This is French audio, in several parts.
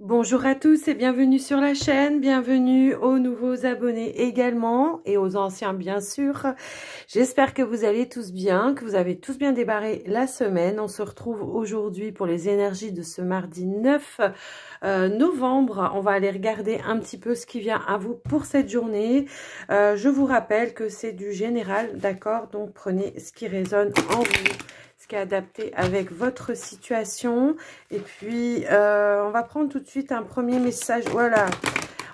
Bonjour à tous et bienvenue sur la chaîne, bienvenue aux nouveaux abonnés également et aux anciens bien sûr. J'espère que vous allez tous bien, que vous avez tous bien débarré la semaine. On se retrouve aujourd'hui pour les énergies de ce mardi 9 novembre. On va aller regarder un petit peu ce qui vient à vous pour cette journée. Je vous rappelle que c'est du général, d'accord? Donc prenez ce qui résonne en vous, ce qui est adapté avec votre situation. Et puis, on va prendre tout de suite un premier message. Voilà,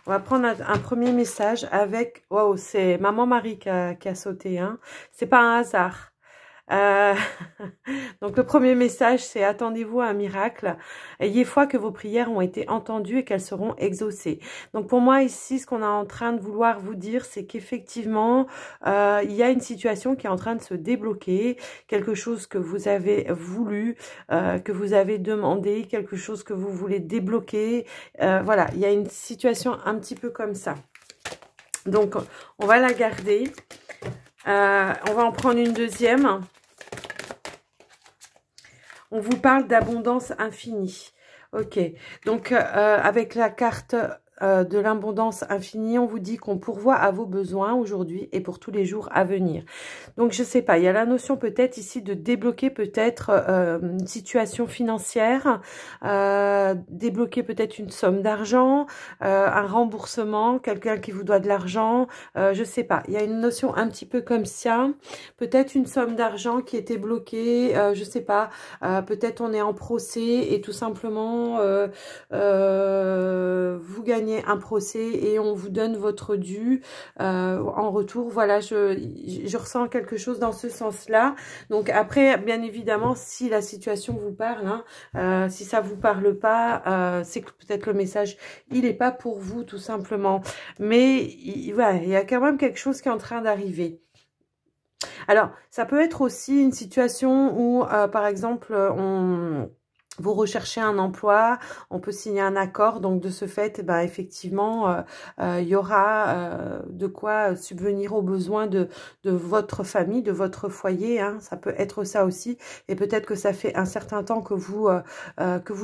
on va prendre un premier message avec... Waouh, c'est Maman Marie qui a sauté, hein. C'est pas un hasard. Euh, Donc le premier message, c'est attendez-vous à un miracle. Ayez foi que vos prières ont été entendues et qu'elles seront exaucées. Donc pour moi ici, ce qu'on est en train de vouloir vous dire, c'est qu'effectivement, il y a une situation qui est en train de se débloquer, quelque chose que vous avez voulu, que vous avez demandé, quelque chose que vous voulez débloquer. Voilà, il y a une situation un petit peu comme ça. Donc on va la garder. On va en prendre une deuxième. On vous parle d'abondance infinie. Ok, donc avec la carte de l'abondance infinie, on vous dit qu'on pourvoit à vos besoins aujourd'hui et pour tous les jours à venir. Donc je sais pas, il y a la notion peut-être ici de débloquer peut-être une situation financière, débloquer peut-être une somme d'argent, un remboursement, quelqu'un qui vous doit de l'argent, je sais pas. Il y a une notion un petit peu comme ça, peut-être une somme d'argent qui était bloquée, je sais pas. Peut-être on est en procès et tout simplement vous gagnez un procès et on vous donne votre dû en retour. Voilà, je ressens quelque chose dans ce sens-là. Donc après, bien évidemment, si la situation vous parle, hein, si ça vous parle pas, c'est que peut-être le message, il n'est pas pour vous tout simplement. Mais voilà, il y a quand même quelque chose qui est en train d'arriver. Alors, ça peut être aussi une situation où, par exemple, vous recherchez un emploi, on peut signer un accord, donc de ce fait, ben, effectivement, il y aura de quoi subvenir aux besoins de votre famille, de votre foyer, hein, ça peut être ça aussi, et peut-être que ça fait un certain temps que vous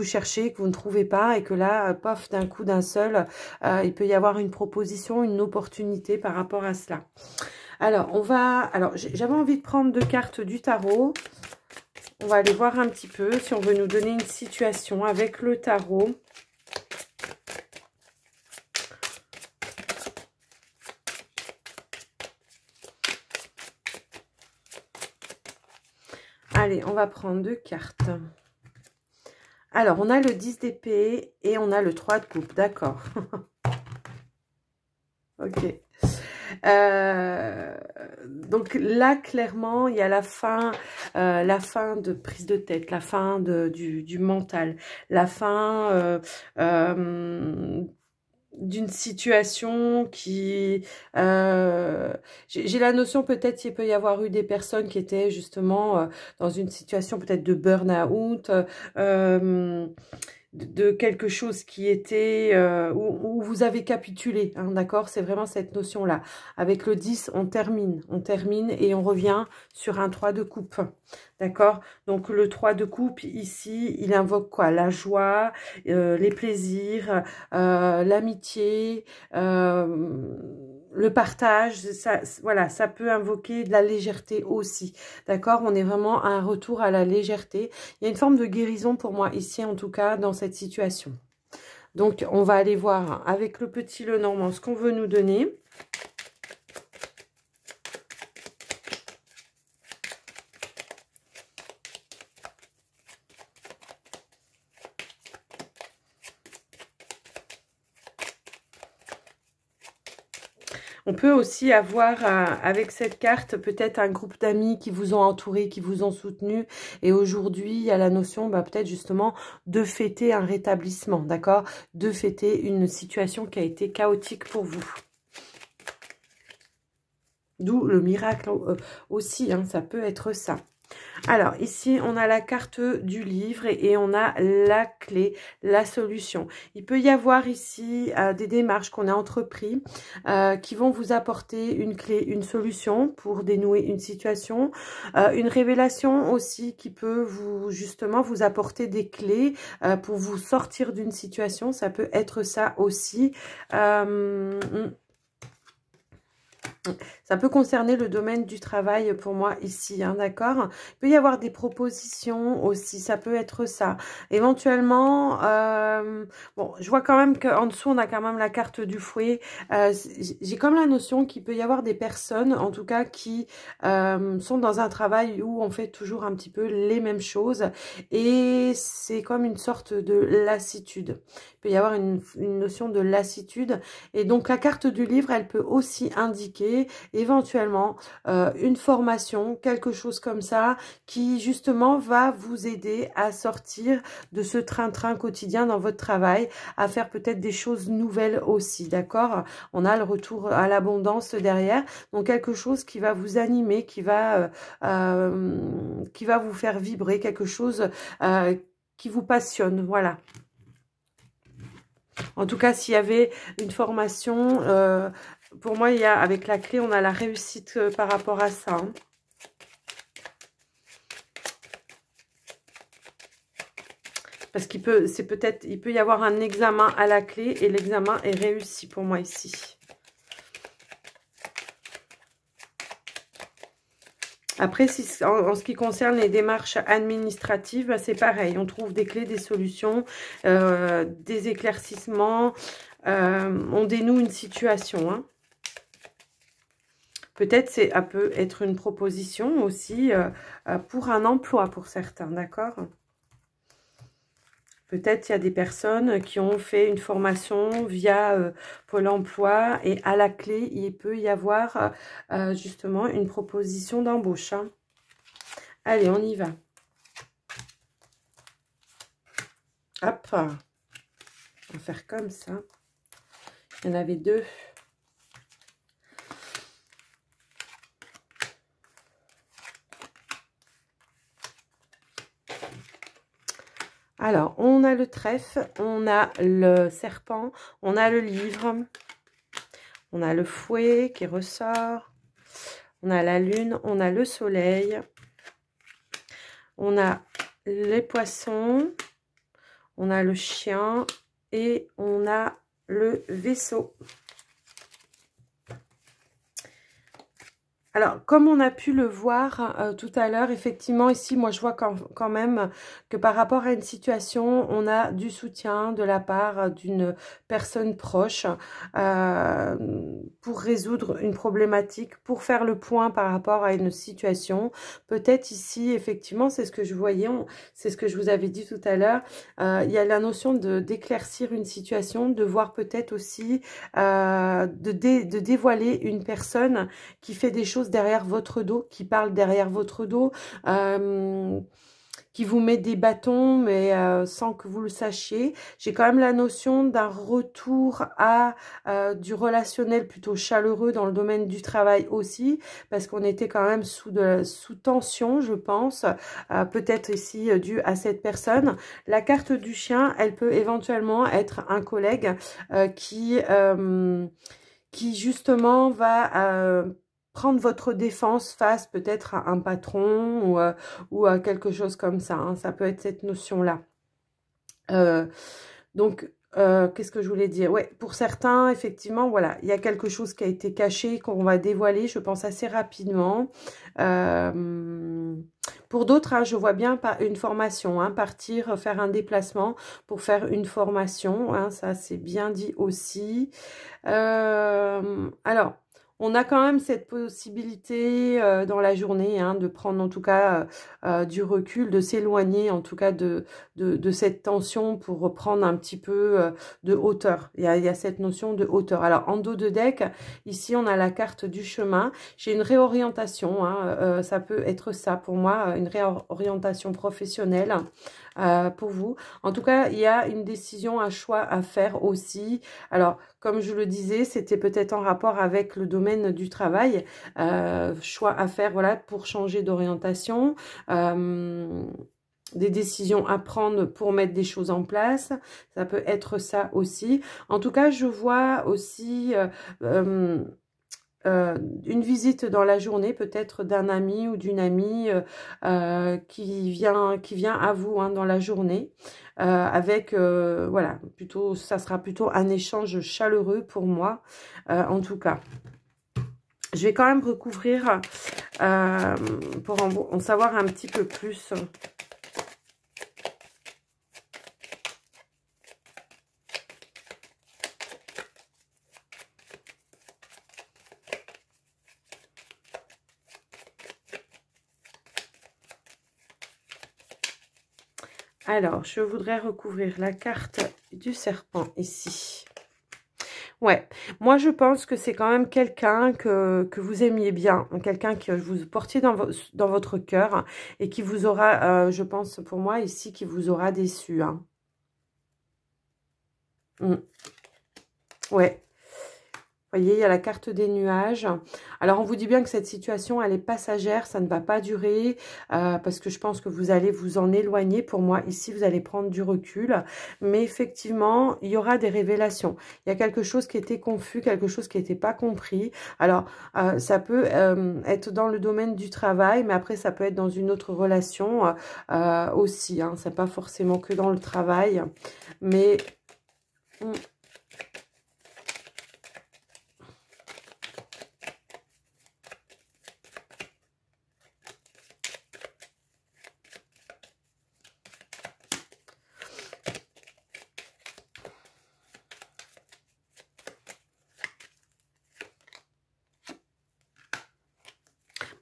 cherchez, que vous ne trouvez pas, et que là, pof, d'un coup, d'un seul, il peut y avoir une proposition, une opportunité par rapport à cela. Alors, j'avais envie de prendre 2 cartes du tarot. On va aller voir un petit peu si on veut nous donner une situation avec le tarot. Allez, on va prendre 2 cartes. Alors, on a le 10 d'épée et on a le 3 de coupe, d'accord. Ok. Donc là, clairement, il y a la fin de prise de tête, la fin du mental, la fin d'une situation qui... j'ai la notion, peut-être il peut y avoir eu des personnes qui étaient justement dans une situation peut-être de burn-out, de quelque chose qui était où vous avez capitulé, hein, d'accord? C'est vraiment cette notion-là. Avec le 10, on termine et on revient sur un 3 de coupe, d'accord? Donc le 3 de coupe, ici, il invoque quoi? La joie, les plaisirs, l'amitié, le partage, ça, voilà, ça peut invoquer de la légèreté aussi, d'accord? On est vraiment à un retour à la légèreté. Il y a une forme de guérison pour moi ici, en tout cas, dans cette situation. Donc, on va aller voir avec le petit Lenormand ce qu'on veut nous donner. On peut aussi avoir, avec cette carte, peut-être un groupe d'amis qui vous ont entouré, qui vous ont soutenu. Et aujourd'hui, il y a la notion, bah, peut-être justement, de fêter un rétablissement, d'accord? De fêter une situation qui a été chaotique pour vous. D'où le miracle aussi, hein, ça peut être ça. Alors, ici, on a la carte du livre et on a la clé, la solution. Il peut y avoir ici des démarches qu'on a entreprises qui vont vous apporter une clé, une solution pour dénouer une situation. Une révélation aussi qui peut justement vous apporter des clés pour vous sortir d'une situation. Ça peut être ça aussi. Ça peut concerner le domaine du travail pour moi ici, hein, d'accord? Il peut y avoir des propositions aussi, ça peut être ça. Éventuellement, bon, je vois quand même qu'en dessous, on a quand même la carte du fouet. J'ai comme la notion qu'il peut y avoir des personnes, en tout cas, qui sont dans un travail où on fait toujours un petit peu les mêmes choses. Et c'est comme une sorte de lassitude. Il peut y avoir une notion de lassitude. Et donc, la carte du livre, elle peut aussi indiquer éventuellement une formation, quelque chose comme ça, qui justement va vous aider à sortir de ce train-train quotidien dans votre travail, à faire peut-être des choses nouvelles aussi, d'accord? On a le retour à l'abondance derrière, donc quelque chose qui va vous animer, qui va vous faire vibrer, quelque chose qui vous passionne, voilà. En tout cas, s'il y avait une formation, pour moi, il y a, avec la clé, on a la réussite par rapport à ça. Hein. Parce qu'il peut, il peut y avoir un examen à la clé et l'examen est réussi pour moi ici. Après, si, en ce qui concerne les démarches administratives, c'est pareil. On trouve des clés, des solutions, des éclaircissements. On dénoue une situation. Hein. Peut-être ça peut être une proposition aussi pour un emploi pour certains, d'accord? Peut-être il y a des personnes qui ont fait une formation via Pôle emploi et à la clé, il peut y avoir justement une proposition d'embauche. Hein. Allez, on y va. Hop, on va faire comme ça. Il y en avait deux. Alors, on a le trèfle, on a le serpent, on a le livre, on a le fouet qui ressort, on a la lune, on a le soleil, on a les poissons, on a le chien et on a le vaisseau. Alors, comme on a pu le voir tout à l'heure, effectivement, ici, moi, je vois quand même que par rapport à une situation, on a du soutien de la part d'une personne proche pour résoudre une problématique, pour faire le point par rapport à une situation. Peut-être ici, effectivement, c'est ce que je voyais, c'est ce que je vous avais dit tout à l'heure. Il y a la notion d'éclaircir une situation, de voir peut-être aussi, de dévoiler une personne qui fait des choses derrière votre dos, qui parle derrière votre dos, qui vous met des bâtons, mais sans que vous le sachiez. J'ai quand même la notion d'un retour à du relationnel plutôt chaleureux dans le domaine du travail aussi, parce qu'on était quand même sous tension, je pense, peut-être ici dû à cette personne. La carte du chien, elle peut éventuellement être un collègue qui justement va prendre votre défense face peut-être à un patron ou à quelque chose comme ça. Hein. Ça peut être cette notion-là. Donc, qu'est-ce que je voulais dire? Ouais, pour certains, effectivement, voilà, il y a quelque chose qui a été caché, qu'on va dévoiler, je pense, assez rapidement. Pour d'autres, hein, je vois bien une formation, hein, partir, faire un déplacement pour faire une formation. Hein, ça, c'est bien dit aussi. Alors, on a quand même cette possibilité dans la journée hein, de prendre en tout cas du recul, de s'éloigner en tout cas de cette tension pour reprendre un petit peu de hauteur. Il y a cette notion de hauteur. Alors en dos de deck, ici on a la carte du chemin. J'ai une réorientation, hein, ça peut être ça pour moi, une réorientation professionnelle. pour vous. En tout cas, il y a une décision, un choix à faire aussi. Alors, comme je le disais, c'était peut-être en rapport avec le domaine du travail. Choix à faire, voilà, pour changer d'orientation. Des décisions à prendre pour mettre des choses en place. Ça peut être ça aussi. En tout cas, je vois aussi une visite dans la journée, peut-être d'un ami ou d'une amie qui vient à vous hein, dans la journée. Avec, voilà, plutôt, ça sera plutôt un échange chaleureux pour moi, en tout cas. Je vais quand même recouvrir pour en savoir un petit peu plus. Alors, je voudrais recouvrir la carte du serpent ici. Ouais, moi je pense que c'est quand même quelqu'un que vous aimiez bien, quelqu'un que vous portiez dans votre cœur et qui vous aura, je pense pour moi ici, qui vous aura déçu. Hein. Ouais. Vous voyez, il y a la carte des nuages. Alors, on vous dit bien que cette situation, elle est passagère, ça ne va pas durer, parce que je pense que vous allez vous en éloigner. Pour moi, ici, vous allez prendre du recul. Mais effectivement, il y aura des révélations. Il y a quelque chose qui était confus, quelque chose qui n'était pas compris. Alors, ça peut être dans le domaine du travail, mais après, ça peut être dans une autre relation aussi. Hein. C'est pas forcément que dans le travail, mais...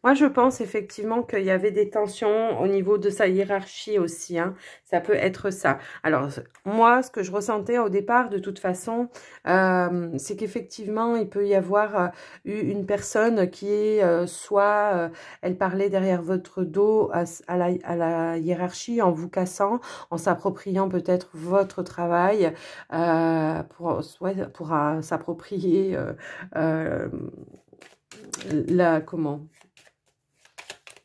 Moi, je pense effectivement qu'il y avait des tensions au niveau de sa hiérarchie aussi. Hein. Ça peut être ça. Alors, moi, ce que je ressentais au départ, de toute façon, c'est qu'effectivement, il peut y avoir eu une personne qui est soit, elle parlait derrière votre dos à la hiérarchie en vous cassant, en s'appropriant peut-être votre travail, pour s'approprier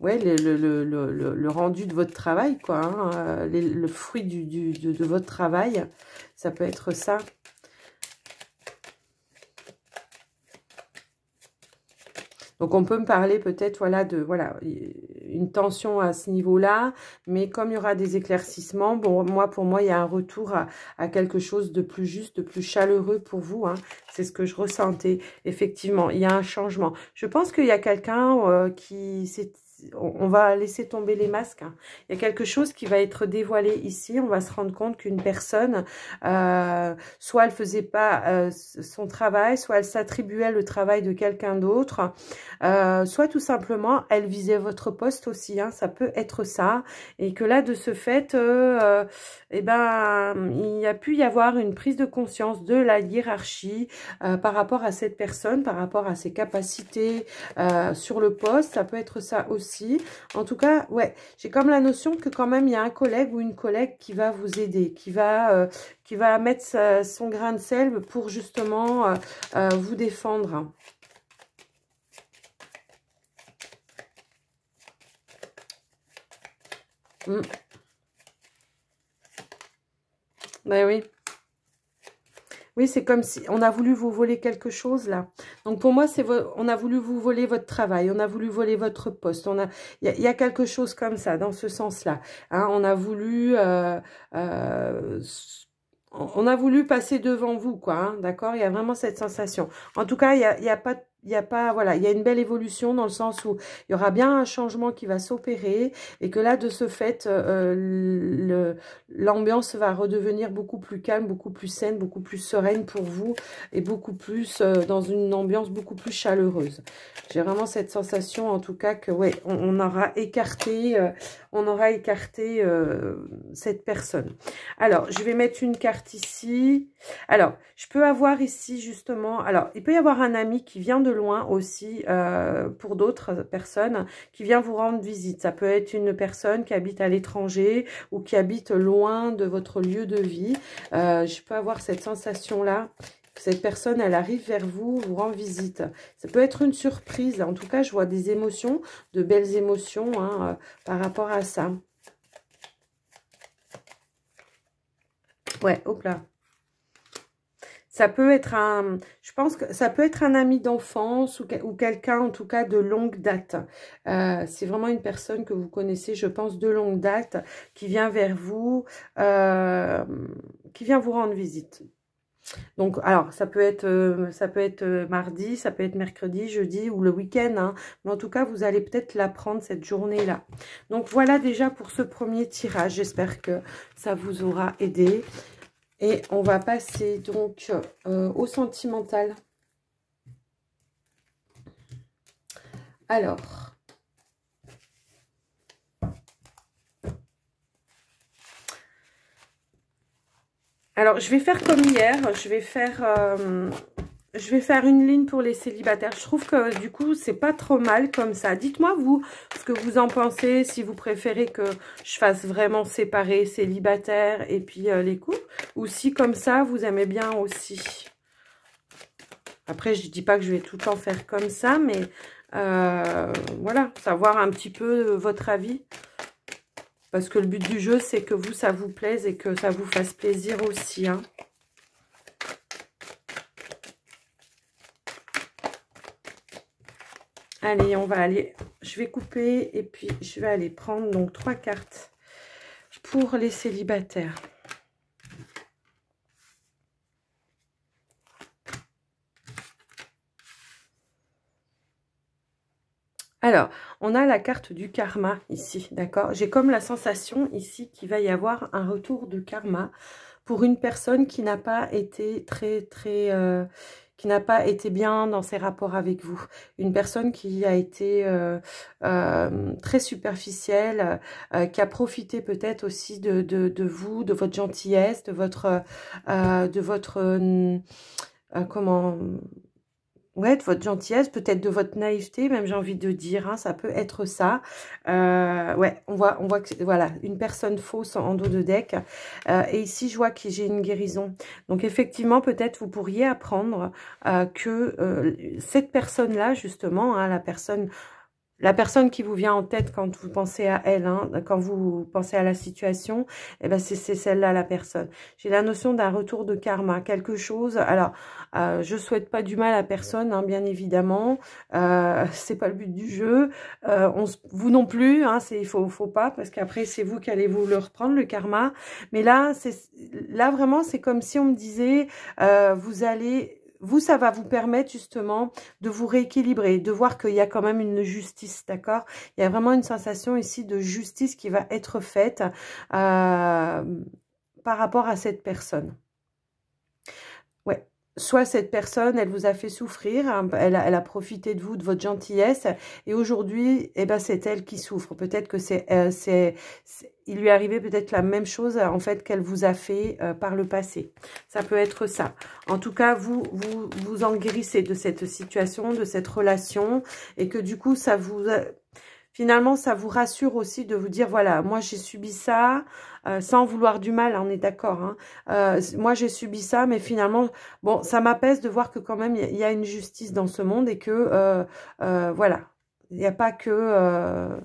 ouais, le rendu de votre travail, quoi. Hein, le fruit de votre travail, ça peut être ça. Donc, on peut me parler peut-être, voilà, une tension à ce niveau-là. Mais comme il y aura des éclaircissements, bon, pour moi, il y a un retour à quelque chose de plus juste, de plus chaleureux pour vous. Hein. C'est ce que je ressentais. Effectivement, il y a un changement. Je pense qu'il y a quelqu'un qui s'est... On va laisser tomber les masques. Hein. Il y a quelque chose qui va être dévoilé ici. On va se rendre compte qu'une personne, soit elle faisait pas son travail, soit elle s'attribuait le travail de quelqu'un d'autre, soit tout simplement elle visait votre poste aussi. Hein, ça peut être ça. Et que là, de ce fait, eh ben, il y a pu y avoir une prise de conscience de la hiérarchie par rapport à cette personne, par rapport à ses capacités sur le poste. Ça peut être ça aussi. En tout cas, ouais, j'ai comme la notion que quand même il y a un collègue ou une collègue qui va vous aider, qui va mettre son grain de sel pour justement vous défendre. Ben oui. Oui, c'est comme si on a voulu vous voler quelque chose là. Donc pour moi, on a voulu vous voler votre travail, on a voulu voler votre poste. Il y a quelque chose comme ça, dans ce sens-là. Hein, on a voulu passer devant vous, quoi. Hein, d'accord? Il y a vraiment cette sensation. En tout cas, il y a pas, voilà, il y a une belle évolution dans le sens où il y aura bien un changement qui va s'opérer et que là, de ce fait, l'ambiance va redevenir beaucoup plus calme, beaucoup plus saine, beaucoup plus sereine pour vous et beaucoup plus dans une ambiance beaucoup plus chaleureuse. J'ai vraiment cette sensation, en tout cas, que ouais, on aura écarté, cette personne. Alors, je vais mettre une carte ici. Alors, je peux avoir ici justement, alors, il peut y avoir un ami qui vient de de loin aussi, pour d'autres personnes, qui vient vous rendre visite. Ça peut être une personne qui habite à l'étranger ou qui habite loin de votre lieu de vie. Je peux avoir cette sensation-là. Cette personne, elle arrive vers vous, vous rend visite. Ça peut être une surprise. En tout cas, je vois des émotions, de belles émotions hein, par rapport à ça. Ouais, hop là. Ça peut être je pense que ça peut être un ami d'enfance ou quelqu'un en tout cas de longue date. C'est vraiment une personne que vous connaissez, je pense, de longue date, qui vient vers vous, qui vient vous rendre visite. Donc, alors, ça peut être mardi, ça peut être mercredi, jeudi ou le week-end. Hein, mais en tout cas, vous allez peut-être l'apprendre cette journée-là. Donc, voilà déjà pour ce premier tirage. J'espère que ça vous aura aidé. Et on va passer donc au sentimental. Alors, je vais faire comme hier. Je vais faire une ligne pour les célibataires. Je trouve que du coup, c'est pas trop mal comme ça. Dites-moi, vous, ce que vous en pensez, si vous préférez que je fasse vraiment séparer célibataires et puis les couples, ou si comme ça, vous aimez bien aussi. Après, je dis pas que je vais tout le temps faire comme ça, mais voilà, savoir un petit peu votre avis. Parce que le but du jeu, c'est que vous, ça vous plaise et que ça vous fasse plaisir aussi, hein. Allez, on va aller, je vais couper et puis je vais aller prendre donc 3 cartes pour les célibataires. Alors, on a la carte du karma ici, d'accord? J'ai comme la sensation ici qu'il va y avoir un retour de karma pour une personne qui n'a pas été qui n'a pas été bien dans ses rapports avec vous. Une personne qui a été très superficielle, qui a profité peut-être aussi de vous, de votre gentillesse, de votre comment... Ouais, de votre gentillesse, peut-être de votre naïveté, même j'ai envie de dire, hein, ça peut être ça. Ouais, on voit que voilà, une personne fausse en dos de deck. Et ici, je vois que j'ai une guérison. Donc effectivement, peut-être vous pourriez apprendre que cette personne-là, justement, hein, la personne qui vous vient en tête quand vous pensez à elle, hein, quand vous pensez à la situation, eh ben c'est celle-là la personne. J'ai la notion d'un retour de karma, quelque chose. Alors, je souhaite pas du mal à personne, hein, bien évidemment. C'est pas le but du jeu. Vous non plus, hein, il faut pas, parce qu'après c'est vous qui allez vous le reprendre le karma. Mais là, vraiment, c'est comme si on me disait, vous, ça va vous permettre justement de vous rééquilibrer, de voir qu'il y a quand même une justice, d'accord? Il y a vraiment une sensation ici de justice qui va être faite par rapport à cette personne. Ouais. Soit cette personne, elle vous a fait souffrir, hein, elle a profité de vous, de votre gentillesse, et aujourd'hui, eh ben, c'est elle qui souffre. Peut-être que il lui est arrivé peut-être la même chose, en fait, qu'elle vous a fait par le passé. Ça peut être ça. En tout cas, vous en guérissez de cette situation, de cette relation, et que du coup, finalement, ça vous rassure aussi de vous dire, voilà, moi j'ai subi ça, sans vouloir du mal, on est d'accord. Hein. Moi j'ai subi ça, mais finalement, bon, ça m'apaise de voir que quand même, il y a une justice dans ce monde et que, voilà, il n'y a pas que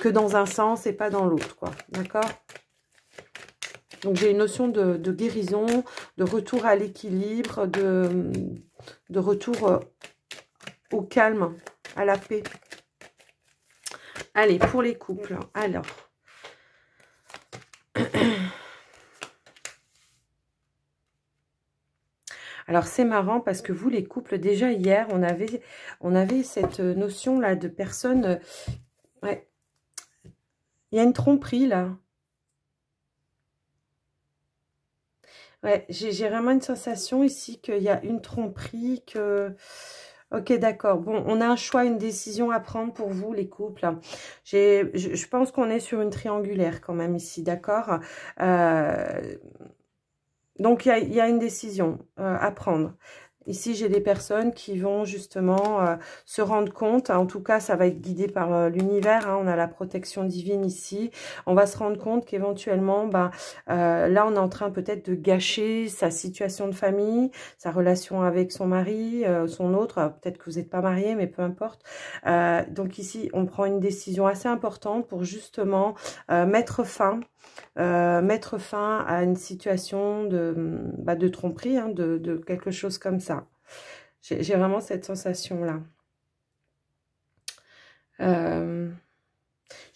dans un sens et pas dans l'autre, quoi. D'accord ? Donc j'ai une notion de guérison, de retour à l'équilibre, de retour au calme, à la paix. Allez, pour les couples, alors. Alors, c'est marrant parce que vous, les couples, déjà hier, on avait cette notion-là de personnes... ouais. Il y a une tromperie, là. Ouais, j'ai vraiment une sensation ici qu'il y a une tromperie, que... Ok, d'accord. Bon, on a un choix, une décision à prendre pour vous, les couples. Je pense qu'on est sur une triangulaire quand même ici, d'accord. Donc, il y a une décision à prendre. Ici, j'ai des personnes qui vont justement se rendre compte, en tout cas, ça va être guidé par l'univers, hein, on a la protection divine ici, on va se rendre compte qu'éventuellement, là, on est en train peut-être de gâcher sa situation de famille, sa relation avec son mari, son autre, peut-être que vous n'êtes pas marié, mais peu importe. Donc ici, on prend une décision assez importante pour justement mettre fin à une situation de tromperie, hein, de quelque chose comme ça. J'ai vraiment cette sensation-là. Je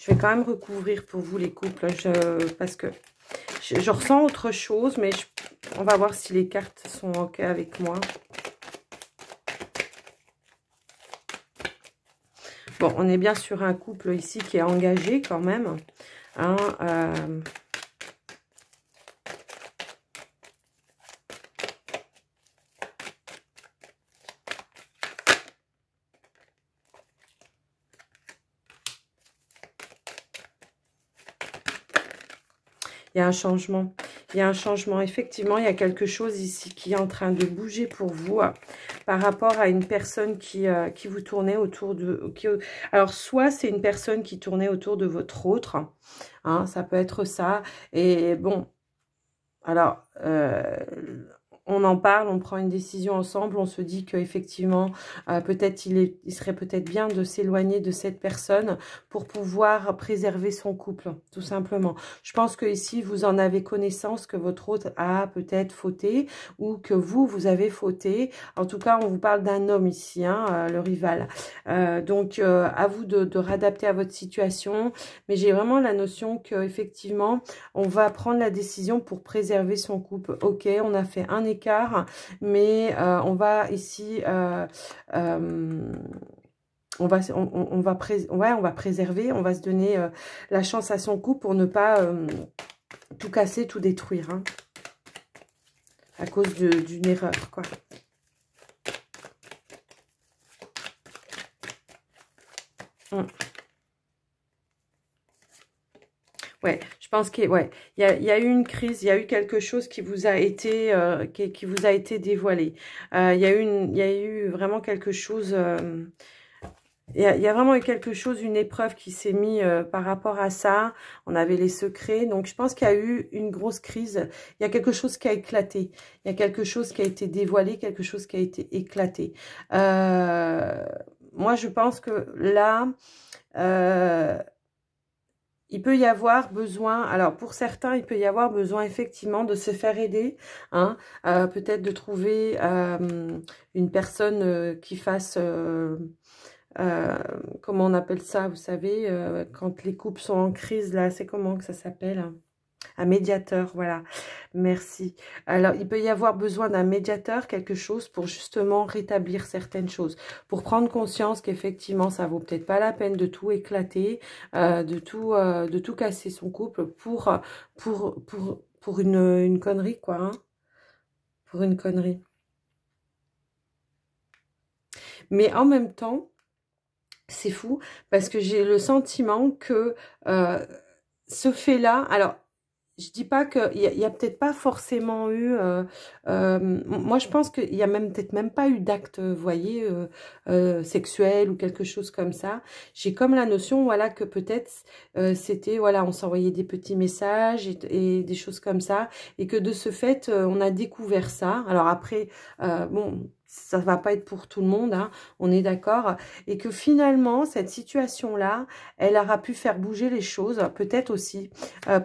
vais quand même recouvrir pour vous les couples, parce que je ressens autre chose, mais on va voir si les cartes sont OK avec moi. Bon, on est bien sur un couple ici qui est engagé quand même. Hein, il y a un changement. Il y a un changement. Effectivement, il y a quelque chose ici qui est en train de bouger pour vous par rapport à une personne qui vous tournait autour de... alors, soit c'est une personne qui tournait autour de votre autre. Hein, ça peut être ça. Et bon, alors... on en parle, on prend une décision ensemble, on se dit qu'effectivement, peut-être il serait peut-être bien de s'éloigner de cette personne pour pouvoir préserver son couple, tout simplement. Je pense que ici, vous en avez connaissance que votre autre a peut-être fauté ou que vous avez fauté. En tout cas, on vous parle d'un homme ici, hein, le rival. Donc, à vous de réadapter à votre situation. Mais j'ai vraiment la notion qu'effectivement, on va prendre la décision pour préserver son couple. Ok, on a fait un écart, mais on va ici, on va préserver, on va se donner la chance à son couple pour ne pas tout casser, tout détruire, hein, à cause d'une erreur, quoi. Ouais, je pense qu'il y a eu une crise, il y a eu quelque chose qui vous a été dévoilé. Il y a eu vraiment quelque chose. Il y a vraiment eu quelque chose, une épreuve qui s'est mise par rapport à ça. On avait les secrets. Donc, je pense qu'il y a eu une grosse crise. Il y a quelque chose qui a éclaté. Il y a quelque chose qui a été dévoilé, quelque chose qui a été éclaté. Moi, je pense que là... il peut y avoir besoin, alors pour certains, il peut y avoir besoin effectivement de se faire aider, hein, peut-être de trouver une personne qui fasse, comment on appelle ça, vous savez, quand les couples sont en crise, là, c'est comment que ça s'appelle ? Un médiateur, voilà, merci. Alors, il peut y avoir besoin d'un médiateur, quelque chose pour justement rétablir certaines choses, pour prendre conscience qu'effectivement, ça vaut peut-être pas la peine de tout éclater, de tout casser son couple pour une connerie, quoi, hein, pour une connerie. Mais en même temps, c'est fou, parce que j'ai le sentiment que ce fait-là, alors, je dis pas qu'il y a peut-être pas forcément eu... moi, je pense qu'il y a peut-être même pas eu d'acte, vous voyez, sexuel ou quelque chose comme ça. J'ai comme la notion, voilà, que peut-être c'était, voilà, on s'envoyait des petits messages et des choses comme ça. Et que de ce fait, on a découvert ça. Alors après, bon... ça va pas être pour tout le monde, hein, on est d'accord, et que finalement, cette situation-là, elle aura pu faire bouger les choses, peut-être aussi,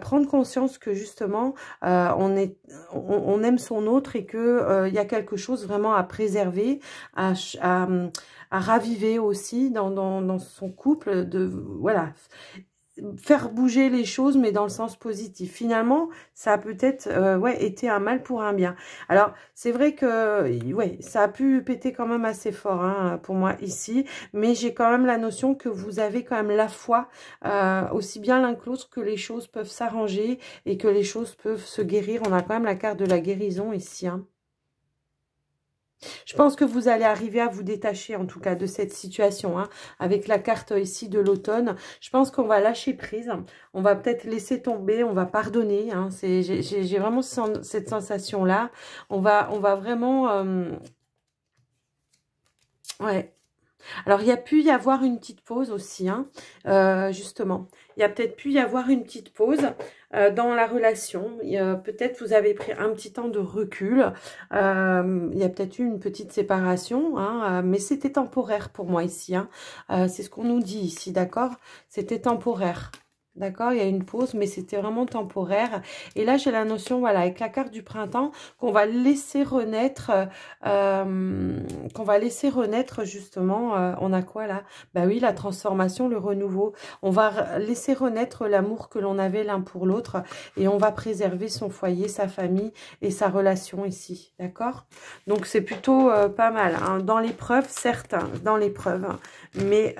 prendre conscience que justement, on aime son autre et que il y a quelque chose vraiment à préserver, à raviver aussi dans son couple, voilà, faire bouger les choses, mais dans le sens positif. Finalement, ça a peut-être été un mal pour un bien. Alors, c'est vrai que ça a pu péter quand même assez fort, hein, pour moi ici, mais j'ai quand même la notion que vous avez quand même la foi, aussi bien l'un que l'autre, que les choses peuvent s'arranger et que les choses peuvent se guérir. On a quand même la carte de la guérison ici, hein. Je pense que vous allez arriver à vous détacher, en tout cas, de cette situation, hein, avec la carte ici de l'automne. Je pense qu'on va lâcher prise, on va peut-être laisser tomber, on va pardonner, hein. J'ai vraiment cette sensation-là. On va vraiment... Ouais. Alors, il y a pu y avoir une petite pause aussi, hein, justement. Il y a peut-être pu y avoir une petite pause dans la relation. Peut-être vous avez pris un petit temps de recul. Il y a peut-être eu une petite séparation, hein, mais c'était temporaire pour moi ici. Hein. C'est ce qu'on nous dit ici, d'accord? C'était temporaire. D'accord, il y a une pause, mais c'était vraiment temporaire. Et là, j'ai la notion, voilà, avec la carte du printemps, qu'on va laisser renaître, justement. On a quoi là? Bah oui, la transformation, le renouveau. On va laisser renaître l'amour que l'on avait l'un pour l'autre et on va préserver son foyer, sa famille et sa relation ici. D'accord? Donc, c'est plutôt pas mal. Hein. Dans l'épreuve, certes, hein, dans l'épreuve, hein, mais...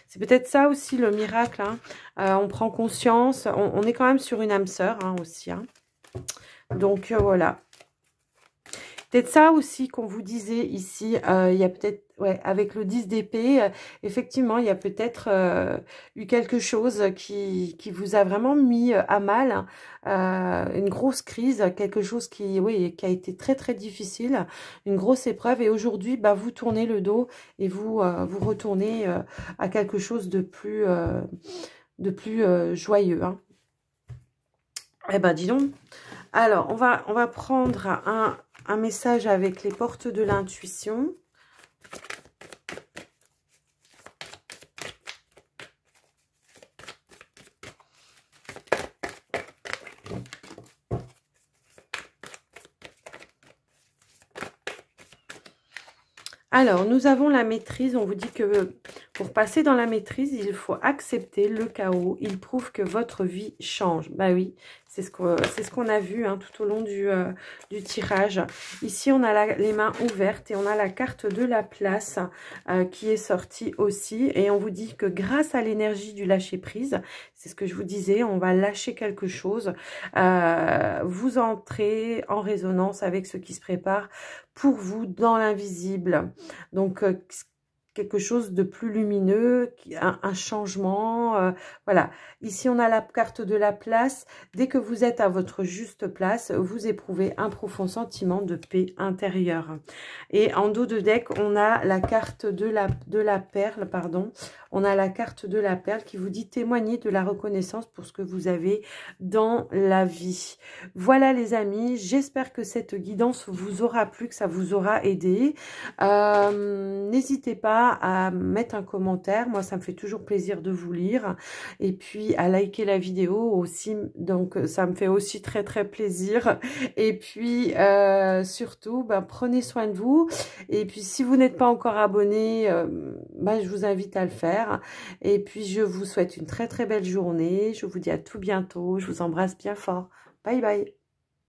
c'est peut-être ça aussi le miracle. Hein. On prend conscience. On est quand même sur une âme sœur hein, aussi. Hein. Donc voilà. Peut-être ça aussi qu'on vous disait ici. Il y a peut-être, ouais, avec le 10 d'épée, effectivement, il y a peut-être eu quelque chose qui vous a vraiment mis à mal. Une grosse crise, quelque chose qui, oui, qui a été très très difficile. Une grosse épreuve. Et aujourd'hui, bah, vous tournez le dos et vous retournez à quelque chose de plus joyeux. Hein. Eh ben, dis donc. Alors, on va prendre un message avec les portes de l'intuition. Alors, nous avons la maîtrise. On vous dit que pour passer dans la maîtrise, il faut accepter le chaos. Il prouve que votre vie change. Bah oui, c'est ce qu'on a vu hein, tout au long du tirage. Ici, on a les mains ouvertes et on a la carte de la place qui est sortie aussi. Et on vous dit que grâce à l'énergie du lâcher-prise, c'est ce que je vous disais, on va lâcher quelque chose. Vous entrez en résonance avec ce qui se prépare pour vous dans l'invisible. Donc, quelque chose de plus lumineux, un changement. Voilà. Ici, on a la carte de la place. Dès que vous êtes à votre juste place, vous éprouvez un profond sentiment de paix intérieure. Et en dos de deck, on a la carte de la perle, pardon. On a la carte de la perle qui vous dit témoigner de la reconnaissance pour ce que vous avez dans la vie. Voilà les amis, j'espère que cette guidance vous aura plu, que ça vous aura aidé. N'hésitez pas à mettre un commentaire, moi ça me fait toujours plaisir de vous lire. Et puis à liker la vidéo aussi, donc ça me fait aussi très très plaisir. Et puis surtout, ben, prenez soin de vous. Et puis si vous n'êtes pas encore abonné, ben, je vous invite à le faire. Et puis je vous souhaite une très très belle journée. Je vous dis à tout bientôt. Je vous embrasse bien fort. Bye bye.